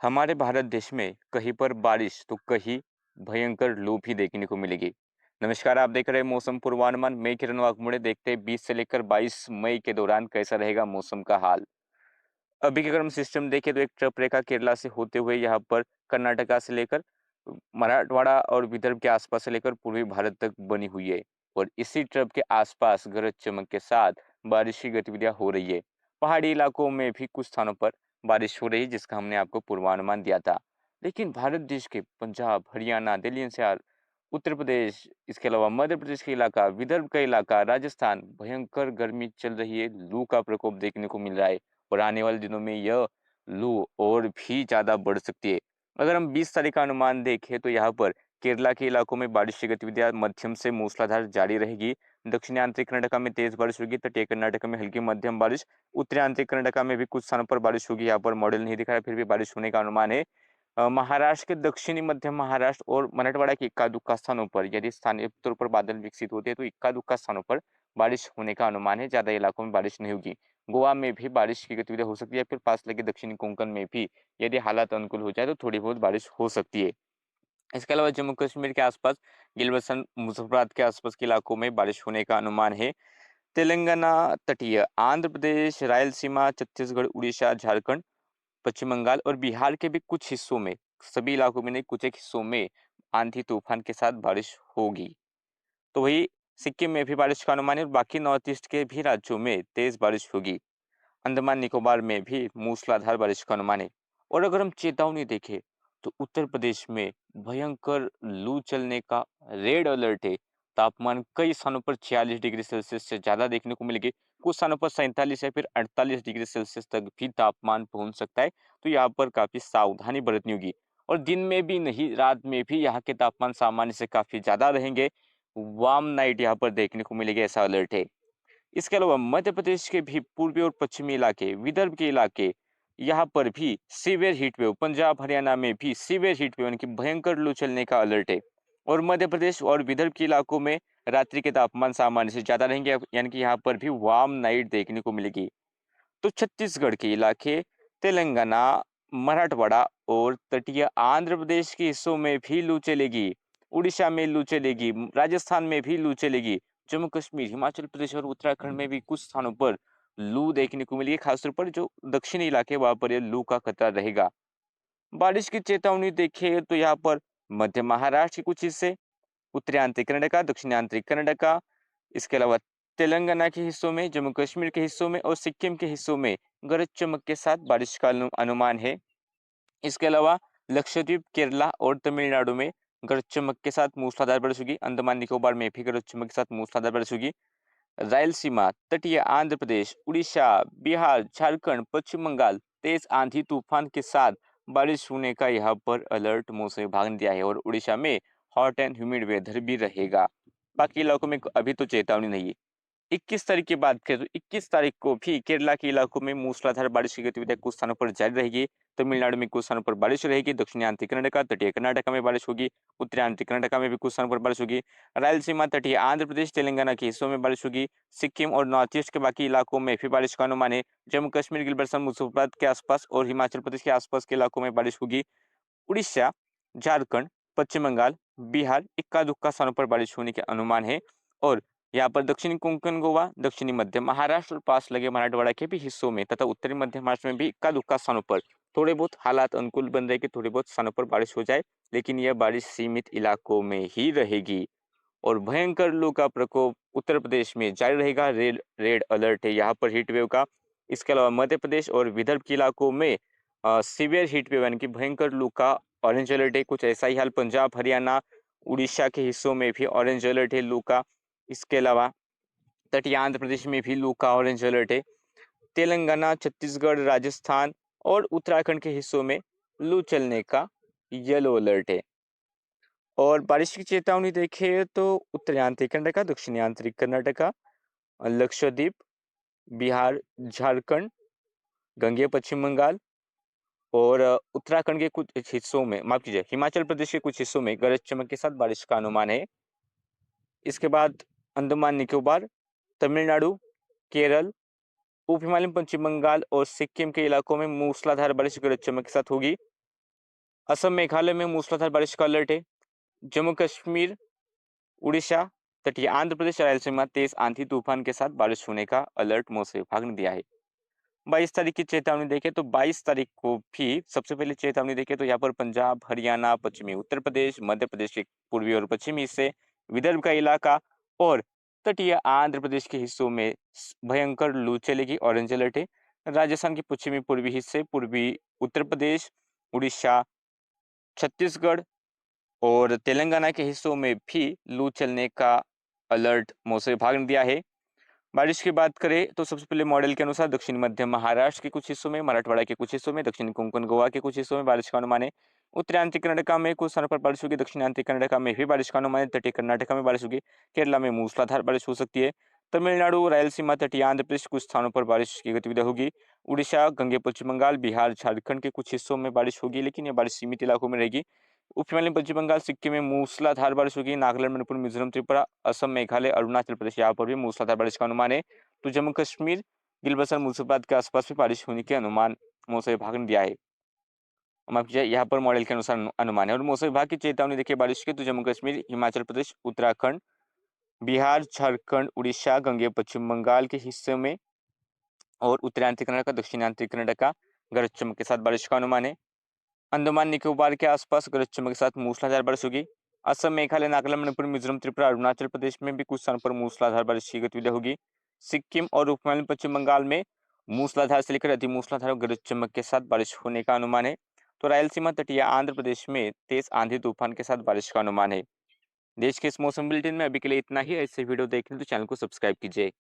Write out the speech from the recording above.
हमारे भारत देश में कहीं पर बारिश तो कहीं भयंकर लू भी देखने को मिलेगी। नमस्कार, आप देख रहे हैं मौसम पूर्वानुमान। मैं किरण वाघमोड़े। देखते हैं 20 से लेकर 22 मई के दौरान कैसा रहेगा मौसम का हाल। अभी के अगर हम सिस्टम देखें तो एक ट्रफ रेखा केरला से होते हुए यहाँ पर कर्नाटका से लेकर मराठवाड़ा और विदर्भ के आसपास से लेकर पूर्वी भारत तक बनी हुई है। और इसी ट्रफ के आसपास गरज चमक के साथ बारिश की गतिविधियां हो रही है। पहाड़ी इलाकों में भी कुछ स्थानों पर बारिश हो रही है, जिसका हमने आपको पूर्वानुमान दिया था। लेकिन भारत देश के पंजाब, हरियाणा, दिल्ली एनसीआर, उत्तर प्रदेश, इसके अलावा मध्य प्रदेश का इलाका, विदर्भ का इलाका, राजस्थान, भयंकर गर्मी चल रही है। लू का प्रकोप देखने को मिल रहा है और आने वाले दिनों में यह लू और भी ज़्यादा बढ़ सकती है। अगर हम 20 तारीख का अनुमान देखें तो यहाँ पर केरला के इलाकों में बारिश की गतिविधियां मध्यम से मूसलाधार जारी रहेगी। दक्षिणी आंतरिक कर्नाटक में तेज बारिश होगी, तटीय कर्नाटक में हल्की मध्यम बारिश, उत्तरी आंतरिक कर्नाटक में भी कुछ स्थानों पर बारिश होगी। यहाँ पर मॉडल नहीं दिखा है, फिर भी बारिश होने का अनुमान है। महाराष्ट्र के दक्षिणी मध्य महाराष्ट्र और मराठवाड़ा के इक्का दुक्का स्थानों पर यदि स्थानीय तौर पर बादल विकसित होते हैं तो इक्का दुक्का स्थानों पर बारिश होने का अनुमान है। ज्यादा इलाकों में बारिश नहीं होगी। गोवा में भी बारिश की गतिविधि हो सकती है, फिर पास लगे दक्षिणी कोंकण में भी यदि हालात अनुकूल हो जाए तो थोड़ी बहुत बारिश हो सकती है। इसके अलावा जम्मू कश्मीर के आसपास, गिलबर्सन मुजफ्फराबाद के आसपास के इलाकों में बारिश होने का अनुमान है। तेलंगाना, तटीय आंध्र प्रदेश, रायलसीमा, छत्तीसगढ़, उड़ीसा, झारखंड, पश्चिम बंगाल और बिहार के भी कुछ हिस्सों में, सभी इलाकों में नहीं, कुछ एक हिस्सों में आंधी तूफान के साथ बारिश होगी। तो वही सिक्किम में भी बारिश का अनुमान है और बाकी नॉर्थ ईस्ट के भी राज्यों में तेज बारिश होगी। अंडमान निकोबार में भी मूसलाधार बारिश का अनुमान है। और अगर हम चेतावनी देखें तो उत्तर प्रदेश में भयंकर लू चलने का रेड अलर्ट है। तापमान कई स्थानों पर 46 डिग्री सेल्सियस से ज्यादा देखने को मिलेगी। कुछ स्थानों पर 47 या फिर 48 डिग्री सेल्सियस तक भी तापमान पहुंच सकता है। तो यहाँ पर काफी सावधानी बरतनी होगी। और दिन में भी नहीं, रात में भी यहाँ के तापमान सामान्य से काफी ज्यादा रहेंगे। वार्म नाइट यहाँ पर देखने को मिलेगी, ऐसा अलर्ट है। इसके अलावा मध्य प्रदेश के भी पूर्वी और पश्चिमी इलाके, विदर्भ के इलाके, यहाँ पर भी severe heat wave, Punjab Haryana में भी सीवियर हीट वेव यानी कि भयंकर लू चलने का अलर्ट है। और मध्य प्रदेश और विदर्भ के इलाकों में रात्रि के तापमान सामान्य से ज्यादा रहेंगे, यानी कि यहाँ पर भी वार्म नाइट देखने को मिलेगी। तो छत्तीसगढ़ के इलाके, तेलंगाना, मराठवाड़ा और तटीय आंध्र प्रदेश के हिस्सों में भी लू चलेगी। उड़ीसा में लू चलेगी, राजस्थान में भी लू चलेगी। जम्मू कश्मीर, हिमाचल प्रदेश और उत्तराखंड में भी कुछ स्थानों पर लू देखने को मिलेगी। खासतौर पर जो दक्षिणी इलाके, वहां पर यह लू का खतरा रहेगा। बारिश की चेतावनी देखें तो यहाँ पर मध्य महाराष्ट्र के कुछ हिस्से, उत्तरी आंतरिक कर्नाटका, दक्षिणी आंतरिक कर्नाटका, इसके अलावा तेलंगाना के हिस्सों में, जम्मू कश्मीर के हिस्सों में और सिक्किम के हिस्सों में गरज चमक के साथ बारिश का अनुमान है। इसके अलावा लक्षद्वीप, केरला और तमिलनाडु में गरज चमक के साथ मूसलाधार बारिश होगी। अंडमान निकोबार में भी गरज चमक के साथ मूसलाधार बारिश होगी। रायलसीमा, तटीय आंध्र प्रदेश, उड़ीसा, बिहार, झारखंड, पश्चिम बंगाल तेज आंधी तूफान के साथ बारिश होने का यहाँ पर अलर्ट मौसम विभाग ने दिया है। और उड़ीसा में हॉट एंड ह्यूमिड वेदर भी रहेगा। बाकी इलाकों में अभी तो चेतावनी नहीं है। 21 तारीख की बात करें तो 21 तारीख को भी केरला के इलाकों में मूसलाधार बारिश की गतिविधियां कुछ स्थानों पर जारी रहेगी। तमिलनाडु में कुछ स्थानों पर बारिश रहेगी। दक्षिणी आंतरिक कर्नाटक, तटीय कर्नाटक में बारिश होगी। उत्तरी आंतरिक कर्नाटक में भी कुछ स्थानों पर बारिश होगी। रायलसीमा, तटीय आंध्र प्रदेश, तेलंगाना के हिस्सों में बारिश होगी। सिक्किम और नॉर्थ ईस्ट के बाकी इलाकों में भी बारिश का अनुमान है। जम्मू कश्मीर, गिलबर्सन मुजफ्फराबाद के आसपास और हिमाचल प्रदेश के आसपास के इलाकों में बारिश होगी। उड़ीसा, झारखंड, पश्चिम बंगाल, बिहार इक्का दुक्का स्थानों पर बारिश होने के अनुमान है। और यहाँ पर दक्षिणी कोंकण, गोवा, दक्षिणी मध्य महाराष्ट्र और पास लगे मराठवाड़ा के भी हिस्सों में तथा उत्तरी मध्य महाराष्ट्र में भी इक्का दुक्का स्थानों पर थोड़े बहुत हालात अनुकूल बन रहे कि थोड़ी बहुत स्थानों पर बारिश हो जाए। लेकिन यह बारिश सीमित इलाकों में ही रहेगी। और भयंकर लू का प्रकोप उत्तर प्रदेश में जारी रहेगा। रेड रेड अलर्ट है यहाँ पर हीट वेव का। इसके अलावा मध्य प्रदेश और विदर्भ के इलाकों में सीवियर हीट वेव यानी कि भयंकर लू का ऑरेंज अलर्ट है। कुछ ऐसा ही हाल पंजाब, हरियाणा, उड़ीसा के हिस्सों में भी ऑरेंज अलर्ट है लू का। इसके अलावा तटीय आंध्र प्रदेश में भी लू का ऑरेंज अलर्ट है। तेलंगाना, छत्तीसगढ़, राजस्थान और उत्तराखंड के हिस्सों में लू चलने का येलो अलर्ट है। और बारिश की चेतावनी देखें तो उत्तरी आंतरिक कर्नाटका, दक्षिणी आंतरिक कर्नाटका, लक्षद्वीप, बिहार, झारखंड, गंगेय पश्चिम बंगाल और उत्तराखंड के कुछ हिस्सों में, माफ कीजिए, हिमाचल प्रदेश के कुछ हिस्सों में गरज चमक के साथ बारिश का अनुमान है। इसके बाद अंडमान निकोबार, तमिलनाडु, केरल, उप हिमालयन पश्चिम बंगाल और सिक्किम के इलाकों में मूसलाधार बारिश गरज चमक के साथ होगी। असम मेघालय में मूसलाधार बारिश का अलर्ट है। जम्मू कश्मीर, उड़ीसा, तटीय आंध्र प्रदेश, रायलसीमा तेज आंधी तूफान के साथ बारिश होने का अलर्ट मौसम विभाग ने दिया है। 22 तारीख की चेतावनी देखें तो 22 तारीख को भी सबसे पहले चेतावनी देखें तो यहाँ पर पंजाब, हरियाणा, पश्चिमी उत्तर प्रदेश, मध्य प्रदेश के पूर्वी और पश्चिमी हिस्से, विदर्भ का इलाका और तटीय आंध्र प्रदेश के हिस्सों में भयंकर लू चलेगी, ऑरेंज अलर्ट है। राजस्थान के पश्चिमी पूर्वी हिस्से, पूर्वी उत्तर प्रदेश, उड़ीसा, छत्तीसगढ़ और तेलंगाना के हिस्सों में भी लू चलने का अलर्ट मौसम विभाग ने दिया है। बारिश की बात करें तो सबसे पहले मॉडल के अनुसार दक्षिण मध्य महाराष्ट्र के कुछ हिस्सों में, मराठवाड़ा के कुछ हिस्सों में, दक्षिण कोंकण गोवा के कुछ हिस्सों में बारिश का अनुमान है। उत्तरांचल कर्नाटका में कुछ स्थानों पर बारिश होगी, दक्षिणांतल कर्नाटका में भी बारिश का अनुमान है, तटीय कर्नाटका में बारिश होगी, केरला में मूसलाधार बारिश हो सकती है, तमिलनाडु, रायलसीमा, तटीय आंध्र प्रदेश कुछ स्थानों पर बारिश की गतिविधि होगी, उड़ीसा, गंगे पश्चिम बंगाल, बिहार, झारखंड के कुछ हिस्सों में बारिश होगी, लेकिन यह बारिश सीमित इलाकों में रहेगी। उपहिमालय पश्चिम बंगाल, सिक्किम में मूसलाधार बारिश होगी, नागालैंड, मणिपुर, मिजोरम, त्रिपुरा, असम, मेघालय, अरुणाचल प्रदेश यहाँ पर भी मूसलाधार बारिश का अनुमान है। तो जम्मू कश्मीर, गिलबर्ट मुर्शिदाबाद के आसपास भी बारिश होने के अनुमान मौसम विभाग ने दिया है। यहाँ पर मॉडल के अनुसार अनुमान है और मौसम विभाग की चेतावनी देखिए बारिश की तो जम्मू कश्मीर, हिमाचल प्रदेश, उत्तराखंड, बिहार, झारखंड, उड़ीसा, गंगे पश्चिम बंगाल के हिस्से में और उत्तरांचल कर्नाटक, दक्षिणांतल कर्नाटक गरज चमक के साथ बारिश का अनुमान है। अंडमान निकोबार के आसपास गरज चमक के साथ मूसलाधार बारिश होगी। असम, मेघालय, नागालैंड, मणिपुर, मिजोरम, त्रिपुरा, अरुणाचल प्रदेश में भी कुछ स्थानों पर मूसलाधार बारिश की गतिविधि होगी। सिक्किम और उपहिमालय पश्चिम बंगाल में मूसलाधार से लेकर अति मूसलाधार गरज चमक के साथ बारिश होने का अनुमान है। तो रायलसीमा, तटीय आंध्र प्रदेश में तेज आंधी तूफान के साथ बारिश का अनुमान है। देश के इस मौसम बुलेटिन में अभी के लिए इतना ही। ऐसे वीडियो देखने तो चैनल को सब्सक्राइब कीजिए।